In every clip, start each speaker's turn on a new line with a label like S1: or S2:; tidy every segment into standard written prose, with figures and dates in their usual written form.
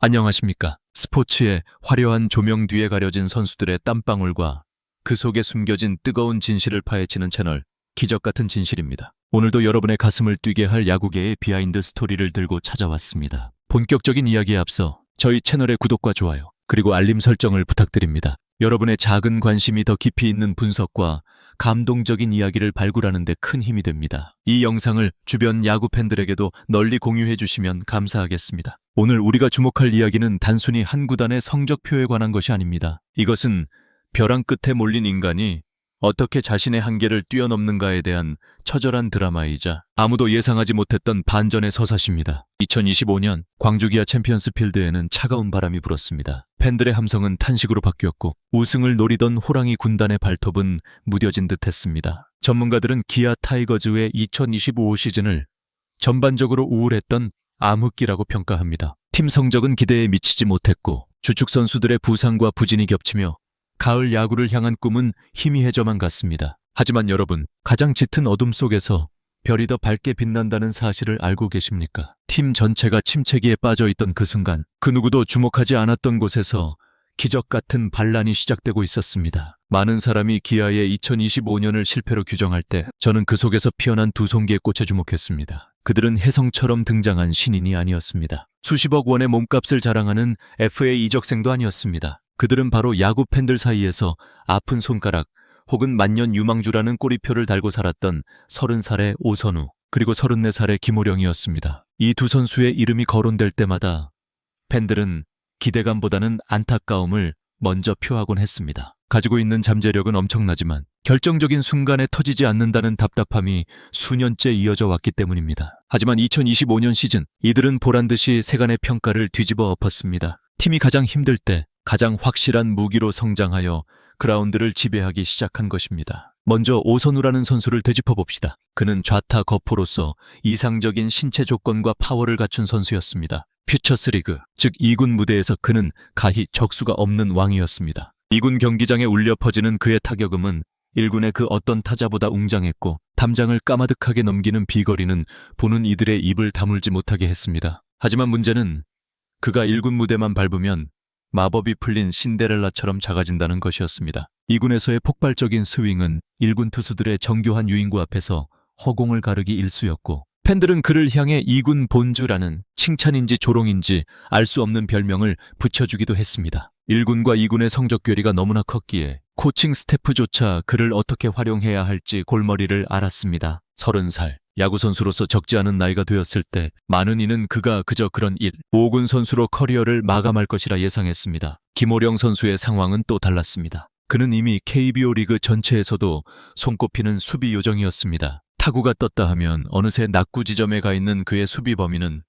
S1: 안녕하십니까. 스포츠의 화려한 조명 뒤에 가려진 선수들의 땀방울과 그 속에 숨겨진 뜨거운 진실을 파헤치는 채널 기적같은 진실입니다. 오늘도 여러분의 가슴을 뛰게 할 야구계의 비하인드 스토리를 들고 찾아왔습니다. 본격적인 이야기에 앞서 저희 채널의 구독과 좋아요 그리고 알림 설정을 부탁드립니다. 여러분의 작은 관심이 더 깊이 있는 분석과 감동적인 이야기를 발굴하는 데 큰 힘이 됩니다. 이 영상을 주변 야구 팬들에게도 널리 공유해 주시면 감사하겠습니다. 오늘 우리가 주목할 이야기는 단순히 한 구단의 성적표에 관한 것이 아닙니다. 이것은 벼랑 끝에 몰린 인간이 어떻게 자신의 한계를 뛰어넘는가에 대한 처절한 드라마이자 아무도 예상하지 못했던 반전의 서사시입니다. 2025년 광주 기아 챔피언스 필드에는 차가운 바람이 불었습니다. 팬들의 함성은 탄식으로 바뀌었고 우승을 노리던 호랑이 군단의 발톱은 무뎌진 듯했습니다. 전문가들은 기아 타이거즈의 2025 시즌을 전반적으로 우울했던 암흑기라고 평가합니다. 팀 성적은 기대에 미치지 못했고 주축 선수들의 부상과 부진이 겹치며 가을 야구를 향한 꿈은 희미해져만 갔습니다. 하지만 여러분, 가장 짙은 어둠 속에서 별이 더 밝게 빛난다는 사실을 알고 계십니까? 팀 전체가 침체기에 빠져있던 그 순간, 그 누구도 주목하지 않았던 곳에서 기적 같은 반란이 시작되고 있었습니다. 많은 사람이 기아의 2025년을 실패로 규정할 때 저는 그 속에서 피어난 두 송기의 꽃에 주목했습니다. 그들은 혜성처럼 등장한 신인이 아니었습니다. 수십억 원의 몸값을 자랑하는 FA 이적생도 아니었습니다. 그들은 바로 야구 팬들 사이에서 아픈 손가락 혹은 만년 유망주라는 꼬리표를 달고 살았던 30살의 오선우 그리고 34살의 김호령이었습니다. 이 두 선수의 이름이 거론될 때마다 팬들은 기대감보다는 안타까움을 먼저 표하곤 했습니다. 가지고 있는 잠재력은 엄청나지만 결정적인 순간에 터지지 않는다는 답답함이 수년째 이어져 왔기 때문입니다. 하지만 2025년 시즌 이들은 보란듯이 세간의 평가를 뒤집어 엎었습니다. 팀이 가장 힘들 때 가장 확실한 무기로 성장하여 그라운드를 지배하기 시작한 것입니다. 먼저 오선우라는 선수를 되짚어봅시다. 그는 좌타 거포로서 이상적인 신체 조건과 파워를 갖춘 선수였습니다. 퓨처스리그, 즉 2군 무대에서 그는 가히 적수가 없는 왕이었습니다. 2군 경기장에 울려 퍼지는 그의 타격음은 1군의 그 어떤 타자보다 웅장했고 담장을 까마득하게 넘기는 비거리는 보는 이들의 입을 다물지 못하게 했습니다. 하지만 문제는 그가 1군 무대만 밟으면 마법이 풀린 신데렐라처럼 작아진다는 것이었습니다. 2군에서의 폭발적인 스윙은 1군 투수들의 정교한 유인구 앞에서 허공을 가르기 일쑤였고 팬들은 그를 향해 2군 본주라는 칭찬인지 조롱인지 알 수 없는 별명을 붙여주기도 했습니다. 1군과 2군의 성적 괴리가 너무나 컸기에 코칭 스태프조차 그를 어떻게 활용해야 할지 골머리를 앓았습니다. 30살. 야구선수로서 적지 않은 나이가 되었을 때 많은 이는 그가 그저 그런 5군 선수로 커리어를 마감할 것이라 예상했습니다. 김호령 선수의 상황은 또 달랐습니다. 그는 이미 KBO 리그 전체에서도 손꼽히는 수비 요정이었습니다. 타구가 떴다 하면 어느새 낙구 지점에 가 있는 그의 수비 범위는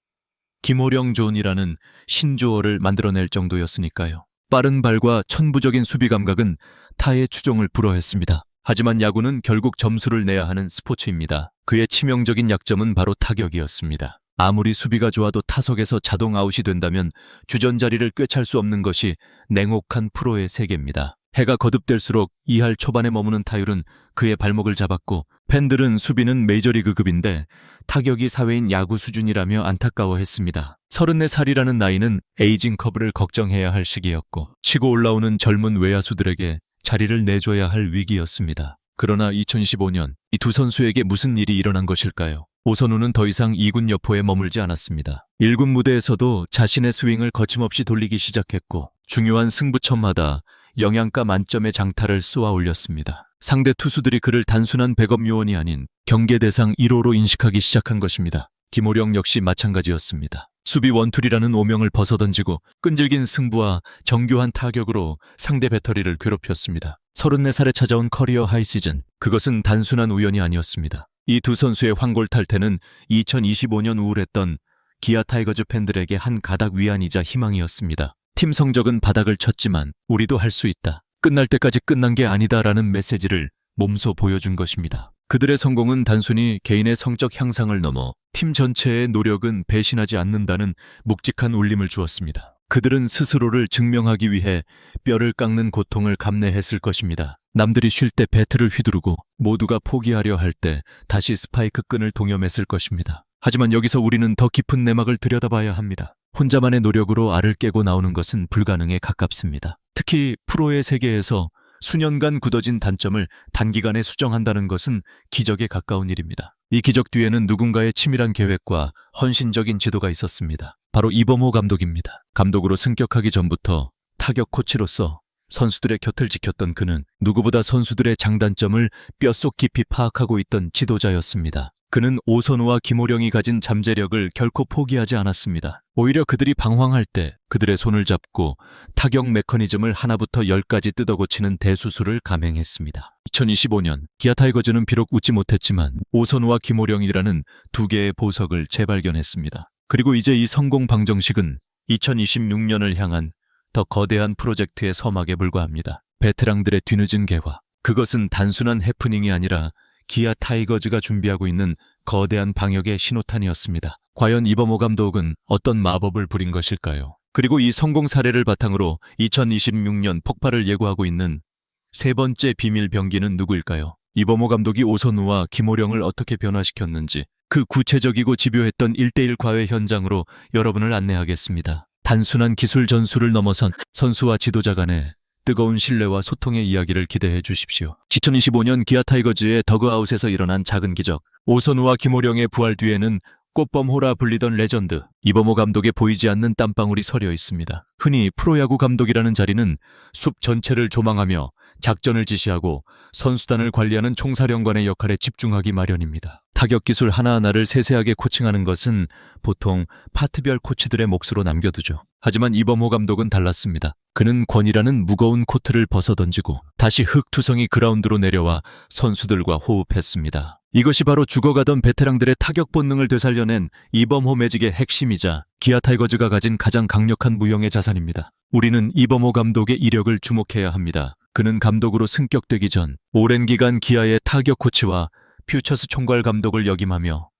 S1: 김호령 존이라는 신조어를 만들어낼 정도였으니까요. 빠른 발과 천부적인 수비 감각은 타의 추종을 불허했습니다. 하지만 야구는 결국 점수를 내야 하는 스포츠입니다. 그의 치명적인 약점은 바로 타격이었습니다. 아무리 수비가 좋아도 타석에서 자동 아웃이 된다면 주전자리를 꿰찰 수 없는 것이 냉혹한 프로의 세계입니다. 해가 거듭될수록 2할 초반에 머무는 타율은 그의 발목을 잡았고 팬들은 수비는 메이저리그급인데 타격이 사회인 야구 수준이라며 안타까워했습니다. 34살이라는 나이는 에이징 커브를 걱정해야 할 시기였고 치고 올라오는 젊은 외야수들에게 자리를 내줘야 할 위기였습니다. 그러나 2025년 이 두 선수에게 무슨 일이 일어난 것일까요? 오선우는 더 이상 2군 여포에 머물지 않았습니다. 1군 무대에서도 자신의 스윙을 거침없이 돌리기 시작했고 중요한 승부처마다 영양가 만점의 장타를 쏘아 올렸습니다. 상대 투수들이 그를 단순한 백업 요원이 아닌 경계 대상 1호로 인식하기 시작한 것입니다. 김호령 역시 마찬가지였습니다. 수비 원툴이라는 오명을 벗어던지고 끈질긴 승부와 정교한 타격으로 상대 배터리를 괴롭혔습니다. 34살에 찾아온 커리어 하이 시즌, 그것은 단순한 우연이 아니었습니다. 이 두 선수의 황골탈퇴는 2025년 우울했던 기아 타이거즈 팬들에게 한 가닥 위안이자 희망이었습니다. 팀 성적은 바닥을 쳤지만 우리도 할 수 있다. 끝날 때까지 끝난 게 아니다라는 메시지를 몸소 보여준 것입니다. 그들의 성공은 단순히 개인의 성적 향상을 넘어 팀 전체의 노력은 배신하지 않는다는 묵직한 울림을 주었습니다. 그들은 스스로를 증명하기 위해 뼈를 깎는 고통을 감내했을 것입니다. 남들이 쉴 때 배트를 휘두르고 모두가 포기하려 할 때 다시 스파이크 끈을 동여맸을 것입니다. 하지만 여기서 우리는 더 깊은 내막을 들여다봐야 합니다. 혼자만의 노력으로 알을 깨고 나오는 것은 불가능에 가깝습니다. 특히 프로의 세계에서 수년간 굳어진 단점을 단기간에 수정한다는 것은 기적에 가까운 일입니다. 이 기적 뒤에는 누군가의 치밀한 계획과 헌신적인 지도가 있었습니다. 바로 이범호 감독입니다. 감독으로 승격하기 전부터 타격 코치로서 선수들의 곁을 지켰던 그는 누구보다 선수들의 장단점을 뼛속 깊이 파악하고 있던 지도자였습니다. 그는 오선우와 김호령이 가진 잠재력을 결코 포기하지 않았습니다. 오히려 그들이 방황할 때 그들의 손을 잡고 타격 메커니즘을 하나부터 10까지 뜯어고치는 대수술을 감행했습니다. 2025년 기아 타이거즈는 비록 웃지 못했지만 오선우와 김호령이라는 두 개의 보석을 재발견했습니다. 그리고 이제 이 성공 방정식은 2026년을 향한 더 거대한 프로젝트의 서막에 불과합니다. 베테랑들의 뒤늦은 개화. 그것은 단순한 해프닝이 아니라 기아 타이거즈가 준비하고 있는 거대한 방역의 신호탄이었습니다. 과연 이범호 감독은 어떤 마법을 부린 것일까요? 그리고 이 성공 사례를 바탕으로 2026년 폭발을 예고하고 있는 세 번째 비밀 병기는 누구일까요? 이범호 감독이 오선우와 김호령을 어떻게 변화시켰는지 그 구체적이고 집요했던 1대1 과외 현장으로 여러분을 안내하겠습니다. 단순한 기술 전수를 넘어선 선수와 지도자 간의 뜨거운 신뢰와 소통의 이야기를 기대해 주십시오. 2025년 기아 타이거즈의 더그아웃에서 일어난 작은 기적. 오선우와 김호령의 부활 뒤에는 꽃범호라 불리던 레전드 이범호 감독의 보이지 않는 땀방울이 서려 있습니다. 흔히 프로야구 감독이라는 자리는 숲 전체를 조망하며 작전을 지시하고 선수단을 관리하는 총사령관의 역할에 집중하기 마련입니다. 타격 기술 하나하나를 세세하게 코칭하는 것은 보통 파트별 코치들의 몫으로 남겨두죠. 하지만 이범호 감독은 달랐습니다. 그는 권이라는 무거운 코트를 벗어던지고 다시 흙투성이 그라운드로 내려와 선수들과 호흡했습니다. 이것이 바로 죽어가던 베테랑들의 타격 본능을 되살려낸 이범호 매직의 핵심이자 기아 타이거즈가 가진 가장 강력한 무형의 자산입니다. 우리는 이범호 감독의 이력을 주목해야 합니다. 그는 감독으로 승격되기 전 오랜 기간 기아의 타격 코치와 퓨처스 총괄 감독을 역임하며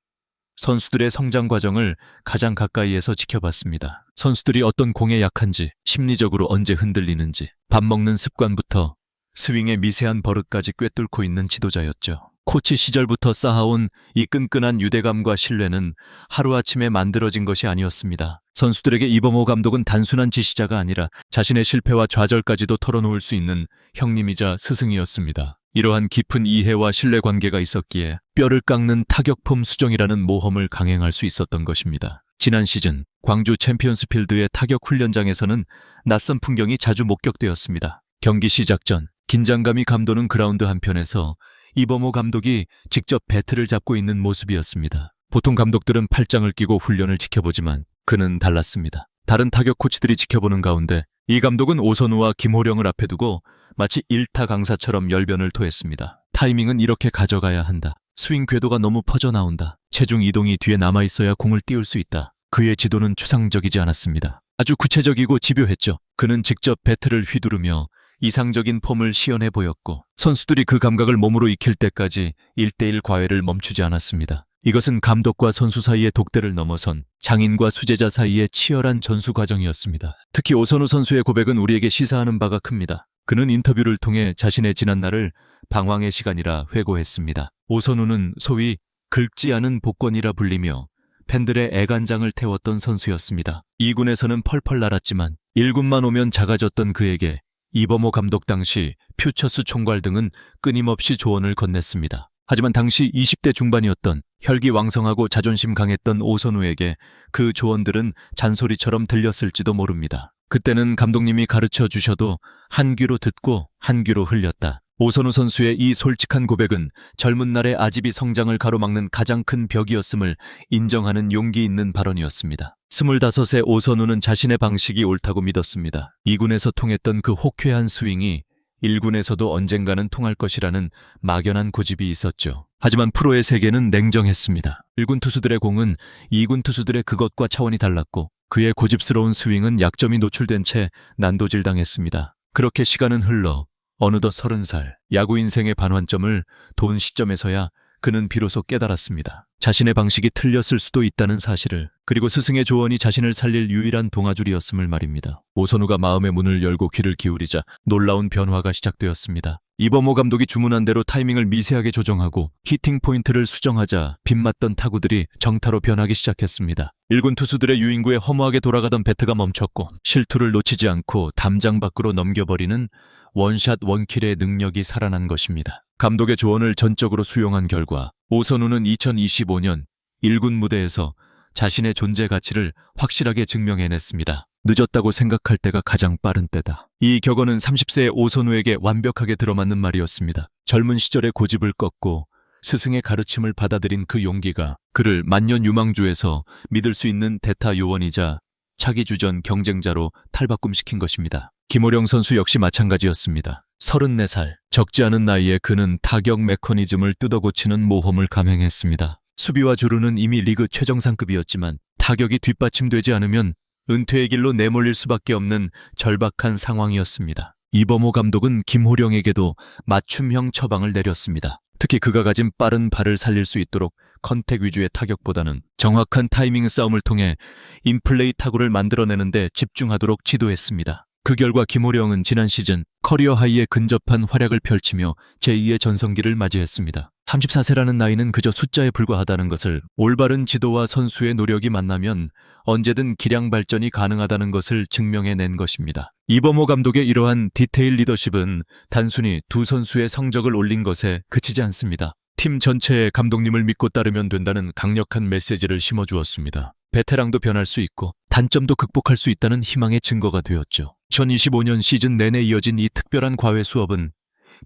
S1: 선수들의 성장 과정을 가장 가까이에서 지켜봤습니다. 선수들이 어떤 공에 약한지, 심리적으로 언제 흔들리는지, 밥 먹는 습관부터 스윙의 미세한 버릇까지 꿰뚫고 있는 지도자였죠. 코치 시절부터 쌓아온 이 끈끈한 유대감과 신뢰는 하루아침에 만들어진 것이 아니었습니다. 선수들에게 이범호 감독은 단순한 지시자가 아니라 자신의 실패와 좌절까지도 털어놓을 수 있는 형님이자 스승이었습니다. 이러한 깊은 이해와 신뢰관계가 있었기에 뼈를 깎는 타격폼 수정이라는 모험을 강행할 수 있었던 것입니다. 지난 시즌 광주 챔피언스 필드의 타격 훈련장에서는 낯선 풍경이 자주 목격되었습니다. 경기 시작 전 긴장감이 감도는 그라운드 한편에서 이범호 감독이 직접 배트를 잡고 있는 모습이었습니다. 보통 감독들은 팔짱을 끼고 훈련을 지켜보지만 그는 달랐습니다. 다른 타격 코치들이 지켜보는 가운데 이 감독은 오선우와 김호령을 앞에 두고 마치 일타 강사처럼 열변을 토했습니다. 타이밍은 이렇게 가져가야 한다. 스윙 궤도가 너무 퍼져나온다. 체중 이동이 뒤에 남아있어야 공을 띄울 수 있다. 그의 지도는 추상적이지 않았습니다. 아주 구체적이고 집요했죠. 그는 직접 배트를 휘두르며 이상적인 폼을 시연해 보였고 선수들이 그 감각을 몸으로 익힐 때까지 1대1 과외를 멈추지 않았습니다. 이것은 감독과 선수 사이의 독대를 넘어선 장인과 수제자 사이의 치열한 전수 과정이었습니다. 특히 오선우 선수의 고백은 우리에게 시사하는 바가 큽니다. 그는 인터뷰를 통해 자신의 지난날을 방황의 시간이라 회고했습니다. 오선우는 소위 긁지 않은 복권이라 불리며 팬들의 애간장을 태웠던 선수였습니다. 2군에서는 펄펄 날았지만 1군만 오면 작아졌던 그에게 이범호 감독 당시 퓨처스 총괄 등은 끊임없이 조언을 건넸습니다. 하지만 당시 20대 중반이었던 혈기왕성하고 자존심 강했던 오선우에게 그 조언들은 잔소리처럼 들렸을지도 모릅니다. 그때는 감독님이 가르쳐 주셔도 한 귀로 듣고 한 귀로 흘렸다. 오선우 선수의 이 솔직한 고백은 젊은 날의 아집이 성장을 가로막는 가장 큰 벽이었음을 인정하는 용기 있는 발언이었습니다. 25세 오선우는 자신의 방식이 옳다고 믿었습니다. 2군에서 통했던 그 호쾌한 스윙이 1군에서도 언젠가는 통할 것이라는 막연한 고집이 있었죠. 하지만 프로의 세계는 냉정했습니다. 1군 투수들의 공은 2군 투수들의 그것과 차원이 달랐고 그의 고집스러운 스윙은 약점이 노출된 채 난도질당했습니다. 그렇게 시간은 흘러 어느덧 30살, 야구 인생의 반환점을 돈 시점에서야 그는 비로소 깨달았습니다. 자신의 방식이 틀렸을 수도 있다는 사실을, 그리고 스승의 조언이 자신을 살릴 유일한 동아줄이었음을 말입니다. 오선우가 마음의 문을 열고 귀를 기울이자 놀라운 변화가 시작되었습니다. 이범호 감독이 주문한 대로 타이밍을 미세하게 조정하고 히팅 포인트를 수정하자 빗맞던 타구들이 정타로 변하기 시작했습니다. 1군 투수들의 유인구에 허무하게 돌아가던 배트가 멈췄고 실투를 놓치지 않고 담장 밖으로 넘겨버리는 원샷 원킬의 능력이 살아난 것입니다. 감독의 조언을 전적으로 수용한 결과 오선우는 2025년 1군 무대에서 자신의 존재 가치를 확실하게 증명해냈습니다. 늦었다고 생각할 때가 가장 빠른 때다. 이 격언은 30세의 오선우에게 완벽하게 들어맞는 말이었습니다. 젊은 시절의 고집을 꺾고 스승의 가르침을 받아들인 그 용기가 그를 만년 유망주에서 믿을 수 있는 대타 요원이자 차기 주전 경쟁자로 탈바꿈시킨 것입니다. 김호령 선수 역시 마찬가지였습니다. 34살, 적지 않은 나이에 그는 타격 메커니즘을 뜯어고치는 모험을 감행했습니다. 수비와 주루는 이미 리그 최정상급이었지만 타격이 뒷받침되지 않으면 은퇴의 길로 내몰릴 수밖에 없는 절박한 상황이었습니다. 이범호 감독은 김호령에게도 맞춤형 처방을 내렸습니다. 특히 그가 가진 빠른 발을 살릴 수 있도록 컨택 위주의 타격보다는 정확한 타이밍 싸움을 통해 인플레이 타구를 만들어내는 데 집중하도록 지도했습니다. 그 결과 김호령은 지난 시즌 커리어 하이에 근접한 활약을 펼치며 제2의 전성기를 맞이했습니다. 34세라는 나이는 그저 숫자에 불과하다는 것을, 올바른 지도와 선수의 노력이 만나면 언제든 기량 발전이 가능하다는 것을 증명해낸 것입니다. 이범호 감독의 이러한 디테일 리더십은 단순히 두 선수의 성적을 올린 것에 그치지 않습니다. 팀 전체에 감독님을 믿고 따르면 된다는 강력한 메시지를 심어주었습니다. 베테랑도 변할 수 있고 단점도 극복할 수 있다는 희망의 증거가 되었죠. 2025년 시즌 내내 이어진 이 특별한 과외 수업은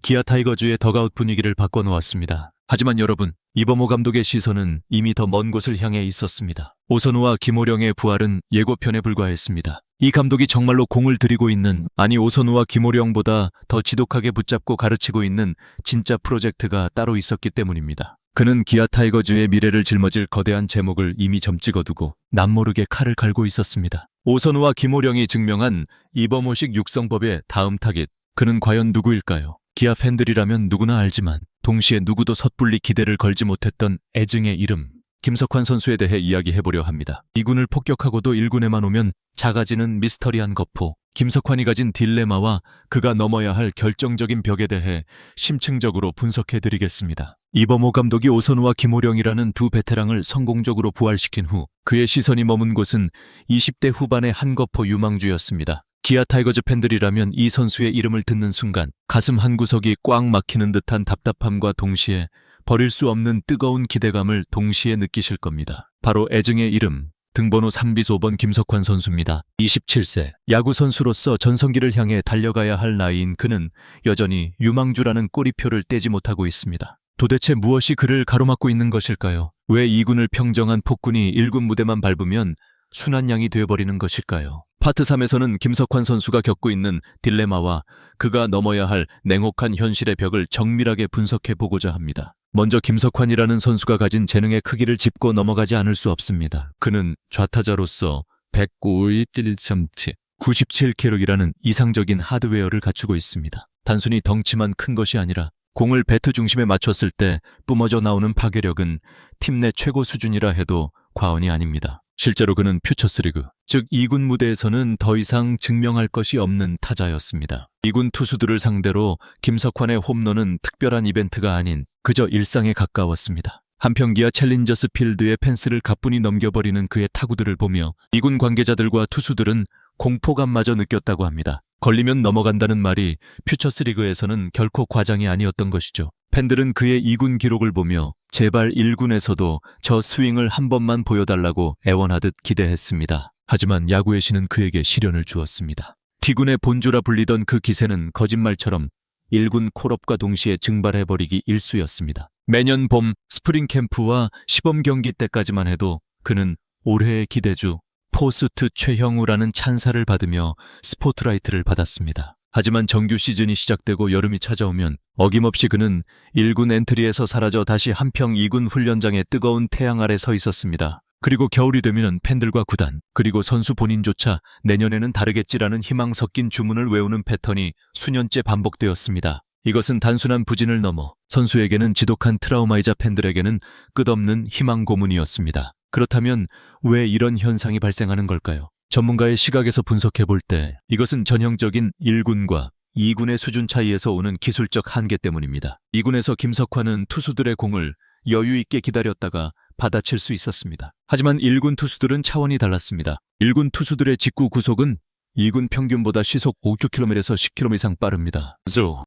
S1: 기아 타이거즈의 덕아웃 분위기를 바꿔놓았습니다. 하지만 여러분, 이범호 감독의 시선은 이미 더 먼 곳을 향해 있었습니다. 오선우와 김호령의 부활은 예고편에 불과했습니다. 이 감독이 정말로 공을 들이고 있는, 아니 오선우와 김호령보다 더 지독하게 붙잡고 가르치고 있는 진짜 프로젝트가 따로 있었기 때문입니다. 그는 기아 타이거즈의 미래를 짊어질 거대한 제목을 이미 점찍어두고 남모르게 칼을 갈고 있었습니다. 오선우와 김호령이 증명한 이범호식 육성법의 다음 타깃, 그는 과연 누구일까요? 기아 팬들이라면 누구나 알지만 동시에 누구도 섣불리 기대를 걸지 못했던 애증의 이름, 김석환 선수에 대해 이야기해보려 합니다. 2군을 폭격하고도 1군에만 오면 작아지는 미스터리한 거포, 김석환이 가진 딜레마와 그가 넘어야 할 결정적인 벽에 대해 심층적으로 분석해드리겠습니다. 이범호 감독이 오선우와 김호령이라는 두 베테랑을 성공적으로 부활시킨 후 그의 시선이 머문 곳은 20대 후반의 한거포 유망주였습니다. 기아 타이거즈 팬들이라면 이 선수의 이름을 듣는 순간 가슴 한구석이 꽉 막히는 듯한 답답함과 동시에 버릴 수 없는 뜨거운 기대감을 동시에 느끼실 겁니다. 바로 애증의 이름, 등번호 3비소번 김석환 선수입니다. 27세, 야구 선수로서 전성기를 향해 달려가야 할 나이인 그는 여전히 유망주라는 꼬리표를 떼지 못하고 있습니다. 도대체 무엇이 그를 가로막고 있는 것일까요? 왜 2군을 평정한 폭군이 1군 무대만 밟으면 순한양이 되어버리는 것일까요? 파트 3에서는 김석환 선수가 겪고 있는 딜레마와 그가 넘어야 할 냉혹한 현실의 벽을 정밀하게 분석해보고자 합니다. 먼저 김석환이라는 선수가 가진 재능의 크기를 짚고 넘어가지 않을 수 없습니다. 그는 좌타자로서 109.137, 97kg이라는 이상적인 하드웨어를 갖추고 있습니다. 단순히 덩치만 큰 것이 아니라 공을 배트 중심에 맞췄을 때 뿜어져 나오는 파괴력은 팀 내 최고 수준이라 해도 과언이 아닙니다. 실제로 그는 퓨처스리그, 즉 2군 무대에서는 더 이상 증명할 것이 없는 타자였습니다. 2군 투수들을 상대로 김석환의 홈런은 특별한 이벤트가 아닌 그저 일상에 가까웠습니다. 한편 기아 챌린저스 필드의 펜스를 가뿐히 넘겨버리는 그의 타구들을 보며 2군 관계자들과 투수들은 공포감마저 느꼈다고 합니다. 걸리면 넘어간다는 말이 퓨처스리그에서는 결코 과장이 아니었던 것이죠. 팬들은 그의 2군 기록을 보며 제발 1군에서도 저 스윙을 한 번만 보여달라고 애원하듯 기대했습니다. 하지만 야구의 신은 그에게 시련을 주었습니다. T군의 본주라 불리던 그 기세는 거짓말처럼 1군 콜업과 동시에 증발해버리기 일쑤였습니다. 매년 봄 스프링 캠프와 시범 경기 때까지만 해도 그는 올해의 기대주 포스트 최형우라는 찬사를 받으며 스포트라이트를 받았습니다. 하지만 정규 시즌이 시작되고 여름이 찾아오면 어김없이 그는 1군 엔트리에서 사라져 다시 한평 2군 훈련장의 뜨거운 태양 아래 서 있었습니다. 그리고 겨울이 되면 팬들과 구단, 그리고 선수 본인조차 내년에는 다르겠지라는 희망 섞인 주문을 외우는 패턴이 수년째 반복되었습니다. 이것은 단순한 부진을 넘어 선수에게는 지독한 트라우마이자 팬들에게는 끝없는 희망 고문이었습니다. 그렇다면 왜 이런 현상이 발생하는 걸까요? 전문가의 시각에서 분석해 볼 때 이것은 전형적인 1군과 2군의 수준 차이에서 오는 기술적 한계 때문입니다. 2군에서 김석환은 투수들의 공을 여유 있게 기다렸다가 받아칠 수 있었습니다. 하지만 1군 투수들은 차원이 달랐습니다. 1군 투수들의 직구 구속은 2군 평균보다 시속 5km에서 10km 이상 빠릅니다.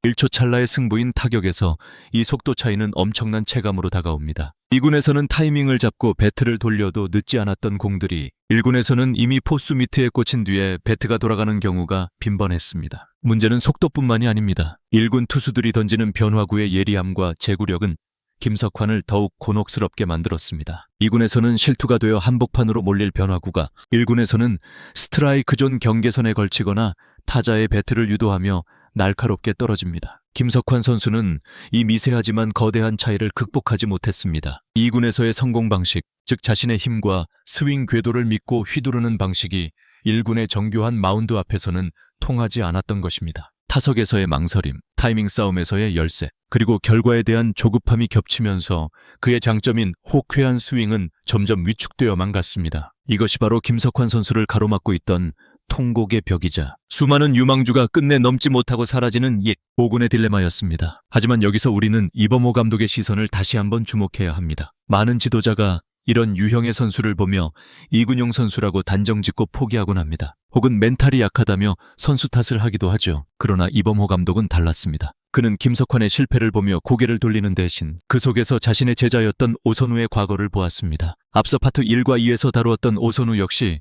S1: 1초 찰나의 승부인 타격에서 이 속도 차이는 엄청난 체감으로 다가옵니다. 2군에서는 타이밍을 잡고 배트를 돌려도 늦지 않았던 공들이 1군에서는 이미 포수 미트에 꽂힌 뒤에 배트가 돌아가는 경우가 빈번했습니다. 문제는 속도뿐만이 아닙니다. 1군 투수들이 던지는 변화구의 예리함과 제구력은 김석환을 더욱 곤혹스럽게 만들었습니다. 2군에서는 실투가 되어 한복판으로 몰릴 변화구가 1군에서는 스트라이크 존 경계선에 걸치거나 타자의 배트를 유도하며 날카롭게 떨어집니다. 김석환 선수는 이 미세하지만 거대한 차이를 극복하지 못했습니다. 2군에서의 성공 방식, 즉 자신의 힘과 스윙 궤도를 믿고 휘두르는 방식이 1군의 정교한 마운드 앞에서는 통하지 않았던 것입니다. 타석에서의 망설임, 타이밍 싸움에서의 열세, 그리고 결과에 대한 조급함이 겹치면서 그의 장점인 호쾌한 스윙은 점점 위축되어만 갔습니다. 이것이 바로 김석환 선수를 가로막고 있던 통곡의 벽이자 수많은 유망주가 끝내 넘지 못하고 사라지는 5군의 딜레마였습니다. 하지만 여기서 우리는 이범호 감독의 시선을 다시 한번 주목해야 합니다. 많은 지도자가 이런 유형의 선수를 보며 2군용 선수라고 단정짓고 포기하곤 합니다. 혹은 멘탈이 약하다며 선수 탓을 하기도 하죠. 그러나 이범호 감독은 달랐습니다. 그는 김석환의 실패를 보며 고개를 돌리는 대신 그 속에서 자신의 제자였던 오선우의 과거를 보았습니다. 앞서 파트 1과 2에서 다루었던 오선우 역시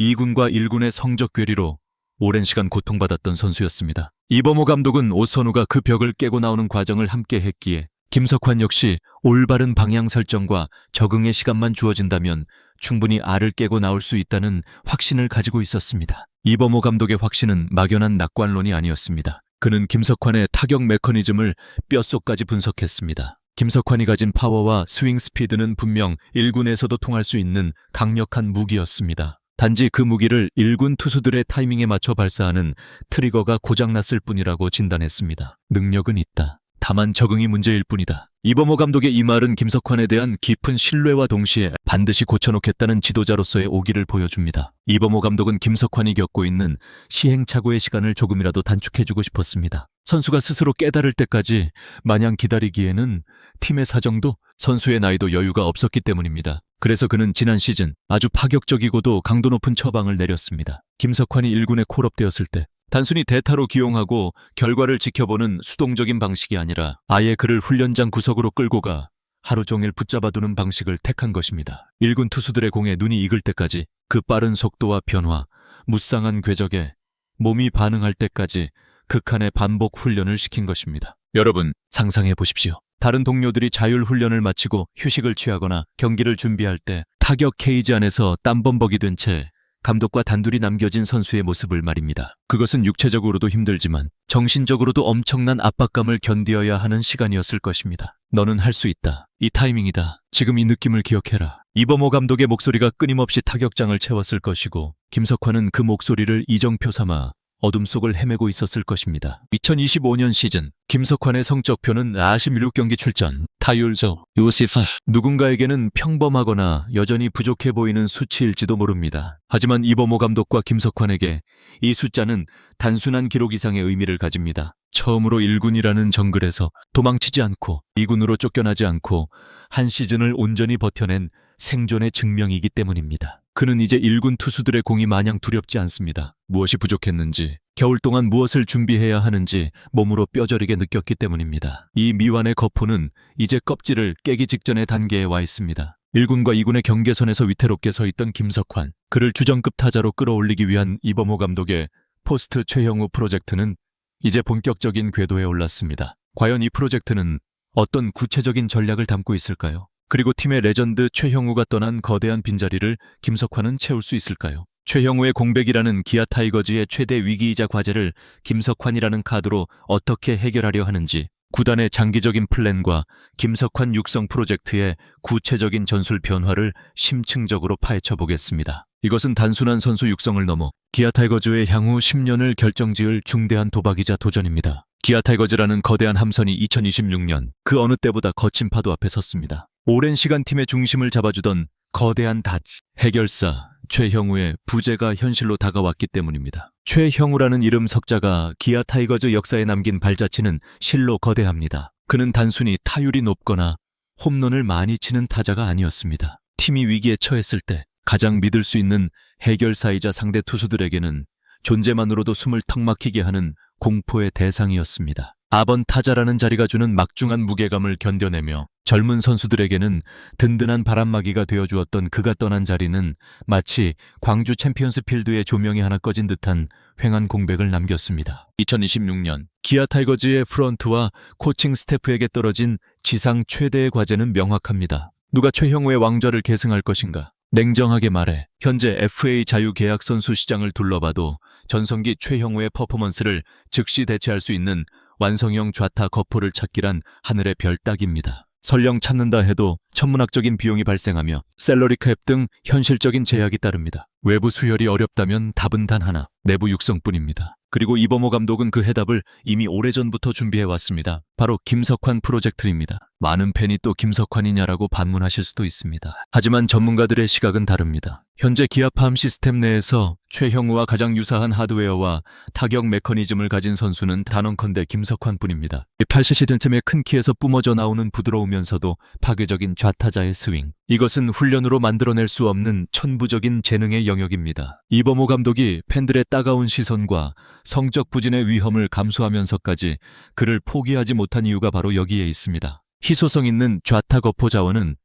S1: 2군과 1군의 성적 괴리로 오랜 시간 고통받았던 선수였습니다. 이범호 감독은 오선우가 그 벽을 깨고 나오는 과정을 함께 했기에 김석환 역시 올바른 방향 설정과 적응의 시간만 주어진다면 충분히 알을 깨고 나올 수 있다는 확신을 가지고 있었습니다. 이범호 감독의 확신은 막연한 낙관론이 아니었습니다. 그는 김석환의 타격 메커니즘을 뼛속까지 분석했습니다. 김석환이 가진 파워와 스윙 스피드는 분명 1군에서도 통할 수 있는 강력한 무기였습니다. 단지 그 무기를 1군 투수들의 타이밍에 맞춰 발사하는 트리거가 고장났을 뿐이라고 진단했습니다. 능력은 있다. 다만 적응이 문제일 뿐이다. 이범호 감독의 이 말은 김석환에 대한 깊은 신뢰와 동시에 반드시 고쳐놓겠다는 지도자로서의 오기를 보여줍니다. 이범호 감독은 김석환이 겪고 있는 시행착오의 시간을 조금이라도 단축해주고 싶었습니다. 선수가 스스로 깨달을 때까지 마냥 기다리기에는 팀의 사정도 선수의 나이도 여유가 없었기 때문입니다. 그래서 그는 지난 시즌 아주 파격적이고도 강도 높은 처방을 내렸습니다. 김석환이 1군에 콜업되었을 때 단순히 대타로 기용하고 결과를 지켜보는 수동적인 방식이 아니라 아예 그를 훈련장 구석으로 끌고 가 하루 종일 붙잡아두는 방식을 택한 것입니다. 1군 투수들의 공에 눈이 익을 때까지 그 빠른 속도와 변화, 무쌍한 궤적에 몸이 반응할 때까지 극한의 반복 훈련을 시킨 것입니다. 여러분, 상상해 보십시오. 다른 동료들이 자율 훈련을 마치고 휴식을 취하거나 경기를 준비할 때 타격 케이지 안에서 땀범벅이 된 채 감독과 단둘이 남겨진 선수의 모습을 말입니다. 그것은 육체적으로도 힘들지만 정신적으로도 엄청난 압박감을 견디어야 하는 시간이었을 것입니다. 너는 할 수 있다. 이 타이밍이다. 지금 이 느낌을 기억해라. 이범호 감독의 목소리가 끊임없이 타격장을 채웠을 것이고 김석환은 그 목소리를 이정표 삼아 어둠 속을 헤매고 있었을 것입니다. 2025년 시즌 김석환의 성적표는 46경기 출전, 타율조 58. 누군가에게는 평범하거나 여전히 부족해 보이는 수치일지도 모릅니다. 하지만 이범호 감독과 김석환에게 이 숫자는 단순한 기록 이상의 의미를 가집니다. 처음으로 1군이라는 정글에서 도망치지 않고 2군으로 쫓겨나지 않고 한 시즌을 온전히 버텨낸 생존의 증명이기 때문입니다. 그는 이제 1군 투수들의 공이 마냥 두렵지 않습니다. 무엇이 부족했는지, 겨울 동안 무엇을 준비해야 하는지 몸으로 뼈저리게 느꼈기 때문입니다. 이 미완의 거포는 이제 껍질을 깨기 직전의 단계에 와 있습니다. 1군과 2군의 경계선에서 위태롭게 서 있던 김석환, 그를 주전급 타자로 끌어올리기 위한 이범호 감독의 포스트 최형우 프로젝트는 이제 본격적인 궤도에 올랐습니다. 과연 이 프로젝트는 어떤 구체적인 전략을 담고 있을까요? 그리고 팀의 레전드 최형우가 떠난 거대한 빈자리를 김석환은 채울 수 있을까요? 최형우의 공백이라는 기아 타이거즈의 최대 위기이자 과제를 김석환이라는 카드로 어떻게 해결하려 하는지 구단의 장기적인 플랜과 김석환 육성 프로젝트의 구체적인 전술 변화를 심층적으로 파헤쳐 보겠습니다. 이것은 단순한 선수 육성을 넘어 기아 타이거즈의 향후 10년을 결정지을 중대한 도박이자 도전입니다. 기아 타이거즈라는 거대한 함선이 2026년 그 어느 때보다 거친 파도 앞에 섰습니다. 오랜 시간 팀의 중심을 잡아주던 거대한 닷지, 해결사 최형우의 부재가 현실로 다가왔기 때문입니다. 최형우라는 이름 석자가 기아 타이거즈 역사에 남긴 발자취는 실로 거대합니다. 그는 단순히 타율이 높거나 홈런을 많이 치는 타자가 아니었습니다. 팀이 위기에 처했을 때 가장 믿을 수 있는 해결사이자 상대 투수들에게는 존재만으로도 숨을 턱 막히게 하는 공포의 대상이었습니다. 아번 타자라는 자리가 주는 막중한 무게감을 견뎌내며 젊은 선수들에게는 든든한 바람막이가 되어주었던 그가 떠난 자리는 마치 광주 챔피언스 필드의 조명이 하나 꺼진 듯한 휑한 공백을 남겼습니다. 2026년 기아 타이거즈의 프런트와 코칭 스태프에게 떨어진 지상 최대의 과제는 명확합니다. 누가 최형우의 왕좌를 계승할 것인가? 냉정하게 말해 현재 FA 자유계약 선수 시장을 둘러봐도 전성기 최형우의 퍼포먼스를 즉시 대체할 수 있는 완성형 좌타 거포를 찾기란 하늘의 별 따기입니다. 설령 찾는다 해도 천문학적인 비용이 발생하며 셀러리캡 등 현실적인 제약이 따릅니다. 외부 수혈이 어렵다면 답은 단 하나, 내부 육성뿐입니다. 그리고 이범호 감독은 그 해답을 이미 오래전부터 준비해왔습니다. 바로 김석환 프로젝트입니다. 많은 팬이 또 김석환이냐라고 반문하실 수도 있습니다. 하지만 전문가들의 시각은 다릅니다. 현재 기아팜 시스템 내에서 최형우와 가장 유사한 하드웨어와 타격 메커니즘을 가진 선수는 단언컨대 김석환뿐입니다. 80시즌쯤의 큰 키에서 뿜어져 나오는 부드러우면서도 파괴적인 좌타자의 스윙. 이것은 훈련으로 만들어낼 수 없는 천부적인 재능의 영역입니다. 이범호 감독이 팬들의 따가운 시선과 성적 부진의 위험을 감수하면서까지 그를 포기하지 못한 이유가 바로 여기에 있습니다. 희소성 있는 좌타 거포 자원은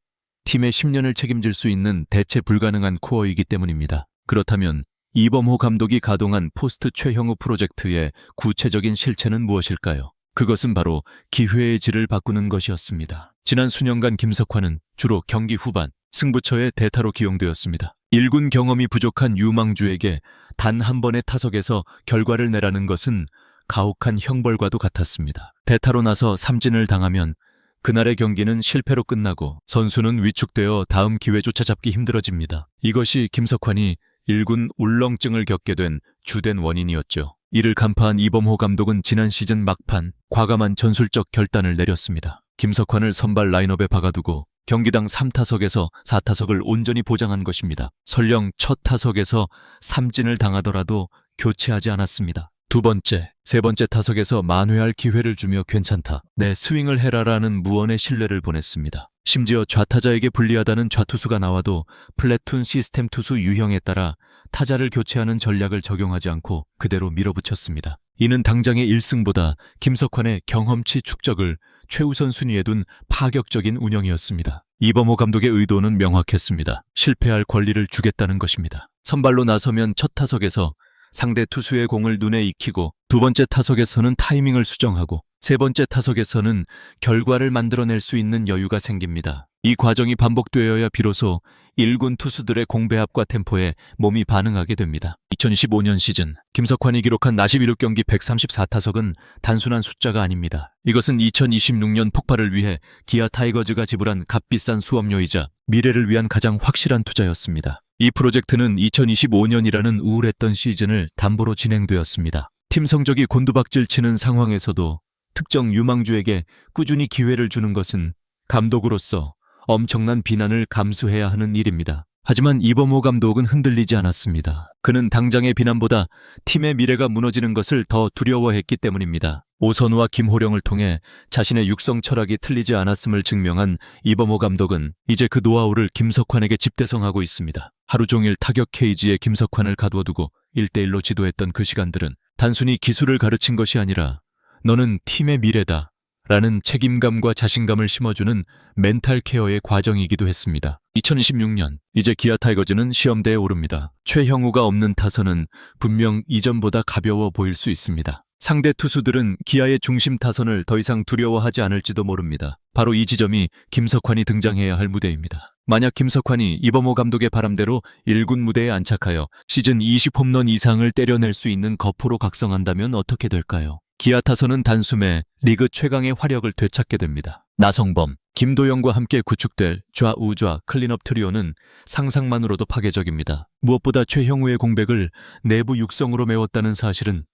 S1: 팀의 10년을 책임질 수 있는 대체 불가능한 코어이기 때문입니다. 그렇다면 이범호 감독이 가동한 포스트 최형우 프로젝트의 구체적인 실체는 무엇일까요? 그것은 바로 기회의 질을 바꾸는 것이었습니다. 지난 수년간 김석환은 주로 경기 후반 승부처의 대타로 기용되었습니다. 1군 경험이 부족한 유망주에게 단 한 번의 타석에서 결과를 내라는 것은 가혹한 형벌과도 같았습니다. 대타로 나서 삼진을 당하면 그날의 경기는 실패로 끝나고 선수는 위축되어 다음 기회조차 잡기 힘들어집니다. 이것이 김석환이 1군 울렁증을 겪게 된 주된 원인이었죠. 이를 간파한 이범호 감독은 지난 시즌 막판 과감한 전술적 결단을 내렸습니다. 김석환을 선발 라인업에 박아두고 경기당 3타석에서 4타석을 온전히 보장한 것입니다. 설령 첫 타석에서 삼진을 당하더라도 교체하지 않았습니다. 두 번째, 세 번째 타석에서 만회할 기회를 주며 괜찮다, 내 스윙을 해라라는 무언의 신뢰를 보냈습니다. 심지어 좌타자에게 불리하다는 좌투수가 나와도 플래툰 시스템 투수 유형에 따라 타자를 교체하는 전략을 적용하지 않고 그대로 밀어붙였습니다. 이는 당장의 1승보다 김석환의 경험치 축적을 최우선 순위에 둔 파격적인 운영이었습니다. 이범호 감독의 의도는 명확했습니다. 실패할 권리를 주겠다는 것입니다. 선발로 나서면 첫 타석에서 상대 투수의 공을 눈에 익히고 두 번째 타석에서는 타이밍을 수정하고 세 번째 타석에서는 결과를 만들어낼 수 있는 여유가 생깁니다. 이 과정이 반복되어야 비로소 1군 투수들의 공배합과 템포에 몸이 반응하게 됩니다. 2015년 시즌 김석환이 기록한 41경기 134타석은 단순한 숫자가 아닙니다. 이것은 2026년 폭발을 위해 기아 타이거즈가 지불한 값비싼 수업료이자 미래를 위한 가장 확실한 투자였습니다. 이 프로젝트는 2025년이라는 우울했던 시즌을 담보로 진행되었습니다. 팀 성적이 곤두박질 치는 상황에서도 특정 유망주에게 꾸준히 기회를 주는 것은 감독으로서 엄청난 비난을 감수해야 하는 일입니다. 하지만 이범호 감독은 흔들리지 않았습니다. 그는 당장의 비난보다 팀의 미래가 무너지는 것을 더 두려워했기 때문입니다. 오선우와 김호령을 통해 자신의 육성 철학이 틀리지 않았음을 증명한 이범호 감독은 이제 그 노하우를 김석환에게 집대성하고 있습니다. 하루 종일 타격 케이지에 김석환을 가두어두고 1대1로 지도했던 그 시간들은 단순히 기술을 가르친 것이 아니라 너는 팀의 미래다 라는 책임감과 자신감을 심어주는 멘탈 케어의 과정이기도 했습니다. 2026년 이제 기아 타이거즈는 시험대에 오릅니다. 최형우가 없는 타선은 분명 이전보다 가벼워 보일 수 있습니다. 상대 투수들은 기아의 중심 타선을 더 이상 두려워하지 않을지도 모릅니다. 바로 이 지점이 김석환이 등장해야 할 무대입니다. 만약 김석환이 이범호 감독의 바람대로 1군 무대에 안착하여 시즌 20홈런 이상을 때려낼 수 있는 거포로 각성한다면 어떻게 될까요? 기아 타선은 단숨에 리그 최강의 화력을 되찾게 됩니다. 나성범, 김도영과 함께 구축될 좌우좌 클린업 트리오는 상상만으로도 파괴적입니다. 무엇보다 최형우의 공백을 내부 육성으로 메웠다는 사실은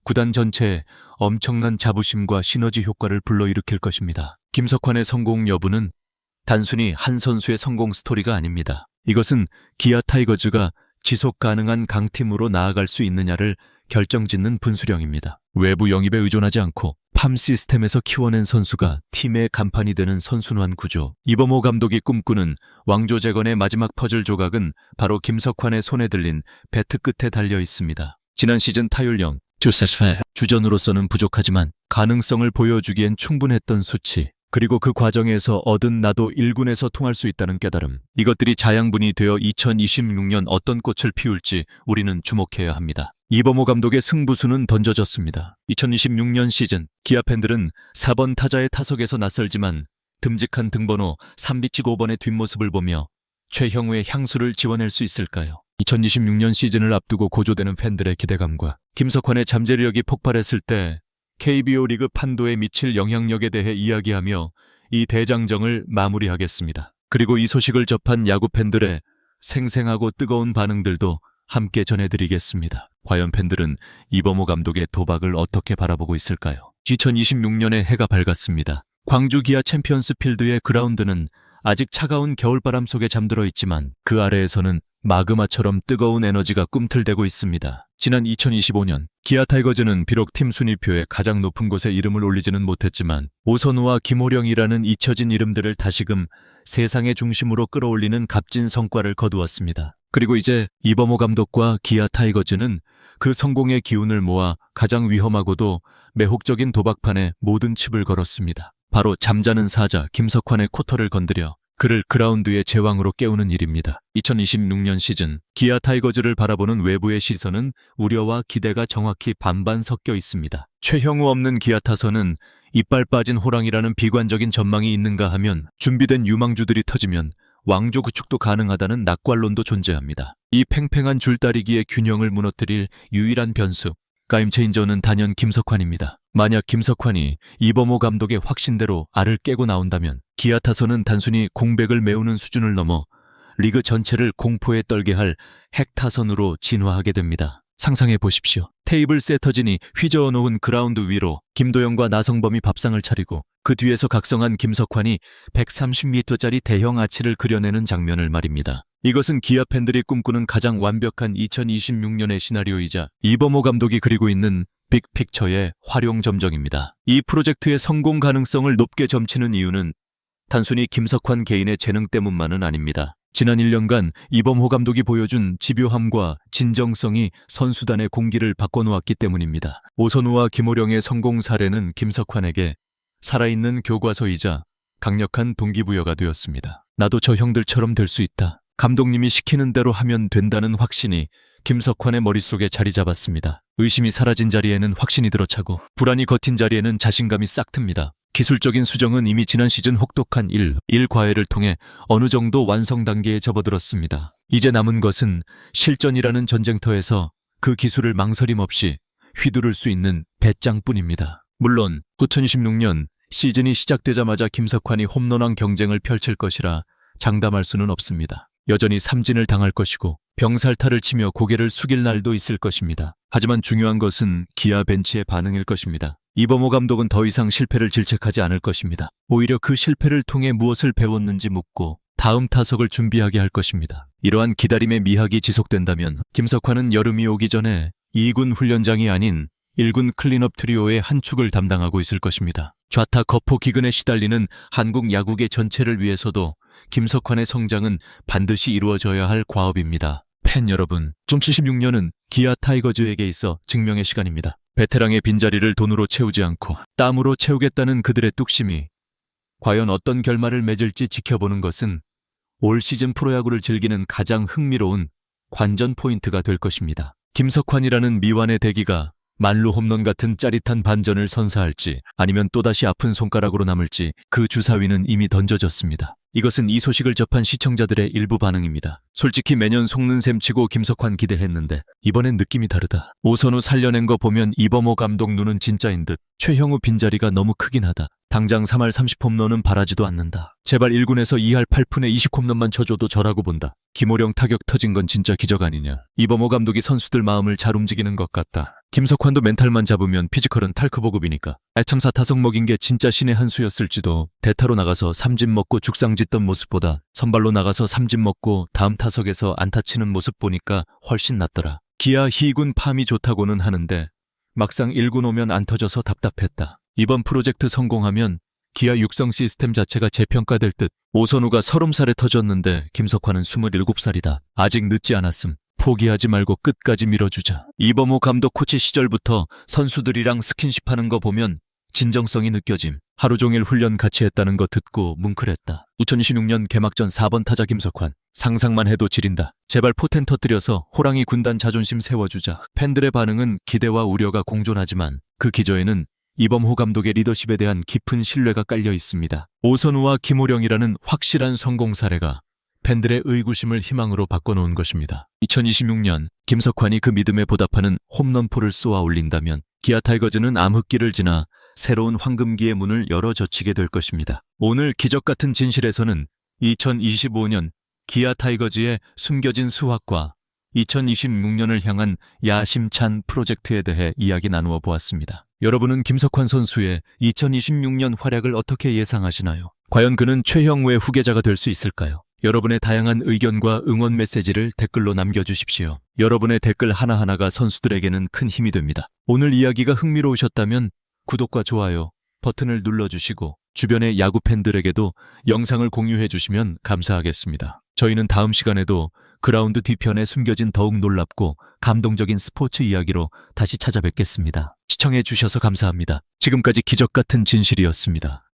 S1: 구단 전체에 엄청난 자부심과 시너지 효과를 불러일으킬 것입니다. 김석환의 성공 여부는 단순히 한 선수의 성공 스토리가 아닙니다. 이것은 기아 타이거즈가 지속 가능한 강팀으로 나아갈 수 있느냐를 결정짓는 분수령입니다. 외부 영입에 의존하지 않고 팜 시스템에서 키워낸 선수가 팀의 간판이 되는 선순환 구조. 이범호 감독이 꿈꾸는 왕조 재건의 마지막 퍼즐 조각은 바로 김석환의 손에 들린 배트 끝에 달려 있습니다. 지난 시즌 타율 0, 주전으로서는 부족하지만 가능성을 보여주기엔 충분했던 수치, 그리고 그 과정에서 얻은 나도 1군에서 통할 수 있다는 깨달음, 이것들이 자양분이 되어 2026년 어떤 꽃을 피울지 우리는 주목해야 합니다. 이범호 감독의 승부수는 던져졌습니다. 2026년 시즌 기아 팬들은 4번 타자의 타석에서 낯설지만 듬직한 등번호 3비치5번의 뒷모습을 보며 최형우의 향수를 지워낼 수 있을까요? 2026년 시즌을 앞두고 고조되는 팬들의 기대감과 김석환의 잠재력이 폭발했을 때 KBO 리그 판도에 미칠 영향력에 대해 이야기하며 이 대장정을 마무리하겠습니다. 그리고 이 소식을 접한 야구 팬들의 생생하고 뜨거운 반응들도 함께 전해드리겠습니다. 과연 팬들은 이범호 감독의 도박을 어떻게 바라보고 있을까요? 2026년에 해가 밝았습니다. 광주 기아 챔피언스 필드의 그라운드는 아직 차가운 겨울바람 속에 잠들어 있지만 그 아래에서는 마그마처럼 뜨거운 에너지가 꿈틀대고 있습니다. 지난 2025년 기아 타이거즈는 비록 팀 순위표에 가장 높은 곳에 이름을 올리지는 못했지만 오선우와 김호령이라는 잊혀진 이름들을 다시금 세상의 중심으로 끌어올리는 값진 성과를 거두었습니다. 그리고 이제 이범호 감독과 기아 타이거즈는 그 성공의 기운을 모아 가장 위험하고도 매혹적인 도박판에 모든 칩을 걸었습니다. 바로 잠자는 사자 김석환의 쿼터를 건드려 그를 그라운드의 제왕으로 깨우는 일입니다. 2026년 시즌 기아 타이거즈를 바라보는 외부의 시선은 우려와 기대가 정확히 반반 섞여 있습니다. 최형우 없는 기아 타선은 이빨 빠진 호랑이라는 비관적인 전망이 있는가 하면 준비된 유망주들이 터지면 왕조 구축도 가능하다는 낙관론도 존재합니다. 이 팽팽한 줄다리기의 균형을 무너뜨릴 유일한 변수, 가임체인저는 단연 김석환입니다. 만약 김석환이 이범호 감독의 확신대로 알을 깨고 나온다면 기아 타선은 단순히 공백을 메우는 수준을 넘어 리그 전체를 공포에 떨게 할 핵타선으로 진화하게 됩니다. 상상해 보십시오. 테이블 세터진이 휘저어 놓은 그라운드 위로 김도영과 나성범이 밥상을 차리고 그 뒤에서 각성한 김석환이 130m짜리 대형 아치를 그려내는 장면을 말입니다. 이것은 기아 팬들이 꿈꾸는 가장 완벽한 2026년의 시나리오이자 이범호 감독이 그리고 있는 빅픽처의 활용점정입니다. 이 프로젝트의 성공 가능성을 높게 점치는 이유는 단순히 김석환 개인의 재능 때문만은 아닙니다. 지난 1년간 이범호 감독이 보여준 집요함과 진정성이 선수단의 공기를 바꿔놓았기 때문입니다. 오선우와 김호령의 성공 사례는 김석환에게 살아있는 교과서이자 강력한 동기부여가 되었습니다. 나도 저 형들처럼 될 수 있다. 감독님이 시키는 대로 하면 된다는 확신이 김석환의 머릿속에 자리 잡았습니다. 의심이 사라진 자리에는 확신이 들어차고 불안이 겉인 자리에는 자신감이 싹 틉니다. 기술적인 수정은 이미 지난 시즌 혹독한 1과회를 통해 어느 정도 완성 단계에 접어들었습니다. 이제 남은 것은 실전이라는 전쟁터에서 그 기술을 망설임 없이 휘두를 수 있는 배짱뿐입니다. 물론 2026년 시즌이 시작되자마자 김석환이 홈런왕 경쟁을 펼칠 것이라 장담할 수는 없습니다. 여전히 삼진을 당할 것이고 병살타를 치며 고개를 숙일 날도 있을 것입니다. 하지만 중요한 것은 기아 벤치의 반응일 것입니다. 이범호 감독은 더 이상 실패를 질책하지 않을 것입니다. 오히려 그 실패를 통해 무엇을 배웠는지 묻고 다음 타석을 준비하게 할 것입니다. 이러한 기다림의 미학이 지속된다면 김석환은 여름이 오기 전에 2군 훈련장이 아닌 1군 클린업 트리오의 한 축을 담당하고 있을 것입니다. 좌타 거포 기근에 시달리는 한국 야구계 전체를 위해서도 김석환의 성장은 반드시 이루어져야 할 과업입니다. 팬 여러분, 2076년은 기아 타이거즈에게 있어 증명의 시간입니다. 베테랑의 빈자리를 돈으로 채우지 않고 땀으로 채우겠다는 그들의 뚝심이 과연 어떤 결말을 맺을지 지켜보는 것은 올 시즌 프로야구를 즐기는 가장 흥미로운 관전 포인트가 될 것입니다. 김석환이라는 미완의 대기가 만루 홈런 같은 짜릿한 반전을 선사할지 아니면 또다시 아픈 손가락으로 남을지 그 주사위는 이미 던져졌습니다. 이것은 이 소식을 접한 시청자들의 일부 반응입니다. 솔직히 매년 속는 셈 치고 김석환 기대했는데 이번엔 느낌이 다르다. 오선우 살려낸 거 보면 이범호 감독 눈은 진짜인 듯. 최형우 빈자리가 너무 크긴 하다. 당장 3할 30홈런은 바라지도 않는다. 제발 1군에서 2할 8푼에 20홈런만 쳐줘도 저라고 본다. 김호령 타격 터진 건 진짜 기적 아니냐. 이범호 감독이 선수들 마음을 잘 움직이는 것 같다. 김석환도 멘탈만 잡으면 피지컬은 탈크보급이니까. 알참사 타석 먹인 게 진짜 신의 한 수였을지도. 대타로 나가서 삼진 먹고 죽상 짓던 모습보다 선발로 나가서 삼진 먹고 다음 타석에서 안타 치는 모습 보니까 훨씬 낫더라. 기아 희군 팜이 좋다고는 하는데 막상 1군 오면 안 터져서 답답했다. 이번 프로젝트 성공하면 기아 육성 시스템 자체가 재평가될 듯. 오선우가 30살에 터졌는데 김석환은 27살이다. 아직 늦지 않았음. 포기하지 말고 끝까지 밀어주자. 이범호 감독 코치 시절부터 선수들이랑 스킨십하는 거 보면 진정성이 느껴짐. 하루 종일 훈련 같이 했다는 거 듣고 뭉클했다. 2026년 개막전 4번 타자 김석환. 상상만 해도 지린다. 제발 포텐 터뜨려서 호랑이 군단 자존심 세워주자. 팬들의 반응은 기대와 우려가 공존하지만 그 기저에는 이범호 감독의 리더십에 대한 깊은 신뢰가 깔려 있습니다. 오선우와 김호령이라는 확실한 성공 사례가 팬들의 의구심을 희망으로 바꿔놓은 것입니다. 2026년 김석환이 그 믿음에 보답하는 홈런포를 쏘아 올린다면 기아 타이거즈는 암흑기를 지나 새로운 황금기의 문을 열어 젖히게 될 것입니다. 오늘 기적같은 진실에서는 2025년 기아 타이거즈의 숨겨진 수확과 2026년을 향한 야심찬 프로젝트에 대해 이야기 나누어 보았습니다. 여러분은 김석환 선수의 2026년 활약을 어떻게 예상하시나요? 과연 그는 최형우의 후계자가 될 수 있을까요? 여러분의 다양한 의견과 응원 메시지를 댓글로 남겨주십시오. 여러분의 댓글 하나하나가 선수들에게는 큰 힘이 됩니다. 오늘 이야기가 흥미로우셨다면 구독과 좋아요 버튼을 눌러주시고 주변의 야구 팬들에게도 영상을 공유해 주시면 감사하겠습니다. 저희는 다음 시간에도 그라운드 뒤편에 숨겨진 더욱 놀랍고 감동적인 스포츠 이야기로 다시 찾아뵙겠습니다. 시청해 주셔서 감사합니다. 지금까지 기적같은 진실이었습니다.